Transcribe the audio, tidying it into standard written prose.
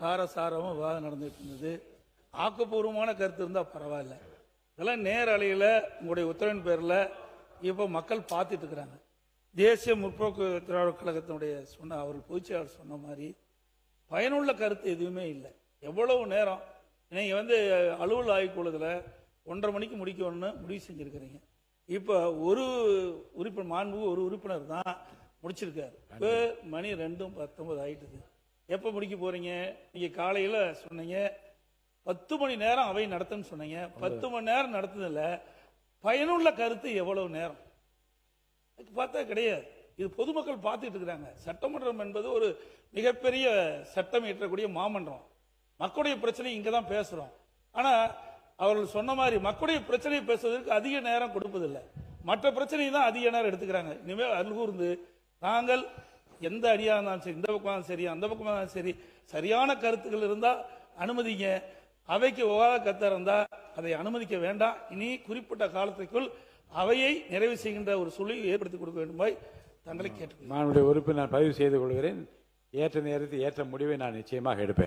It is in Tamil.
காரசாரமும் விவாதம் நடந்துட்டு இருந்தது. ஆக்கப்பூர்வமான கருத்து இருந்தால் பரவாயில்ல. இதெல்லாம் நேரலையில் உங்களுடைய உத்தரவின் பேரில் இப்போ மக்கள் பார்த்துட்டு இருக்கிறாங்க. தேசிய முற்போக்கு திராவிடர் கழகத்தினுடைய அவர்கள் பொதுச்செயலாளர் சொன்ன மாதிரி பயனுள்ள கருத்து எதுவுமே இல்லை. எவ்வளவு நேரம் நீங்கள் அலுவல் ஆய்வுக்கூடத்தில் 1:30 மணிக்கு முடிக்கணும்னு முடிவு செஞ்சுருக்கிறீங்க. இப்போ ஒரு உறுப்பினர் மாண்புக்கு ஒரு உறுப்பினர் தான் முடிச்சிருக்காரு. இப்போ மணி 2:19 ஆயிட்டுது. எப்போ முடிக்க போறீங்க? நீங்க காலையில் சொன்னீங்க 10 மணி நேரம் அவை நடத்துன்னு சொன்னீங்க. 10 மணி நேரம் நடத்துதில்ல. பயனுள்ள கருத்து எவ்வளவு நேரம் பார்த்தா கிடையாது. இது பொதுமக்கள் பார்த்துட்டு இருக்கிறாங்க. சட்டமன்றம் என்பது ஒரு மிகப்பெரிய சட்டம் இயற்றக்கூடிய மாமன்றம். மக்களுடைய பிரச்சனை இங்கே தான் பேசுகிறோம். ஆனால் அவர்கள் சொன்ன மாதிரி மக்களுடைய பிரச்சனையை பேசுவதற்கு அதிக நேரம் கொடுப்பதில்லை. மற்ற பிரச்சனையை தான் அதிக நேரம் எடுத்துக்கிறாங்க. இனிமேல் அருகூர்ந்து நாங்கள் எந்த அடியாக இருந்தாலும் சரி, இந்த பக்கமாக சரி அந்த பக்கமாக இருந்தாலும் சரி, சரியான கருத்துக்கள் இருந்தால் அனுமதிங்க. அவைக்கு விவாத கருத்தாக இருந்தால் அதை அனுமதிக்க வேண்டாம். இனி குறிப்பிட்ட காலத்திற்குள் அவையை நிறைவு செய்கின்ற ஒரு சூழலை ஏற்படுத்தி கொடுக்க வேண்டுமாய் தங்களை கேட்டுக்கொள்கிறேன். நான் உறுப்பினர் பதிவு செய்து கொள்கிறேன். ஏற்ற நேரத்தில் ஏற்ற முடிவை நான் நிச்சயமாக எடுப்பேன்.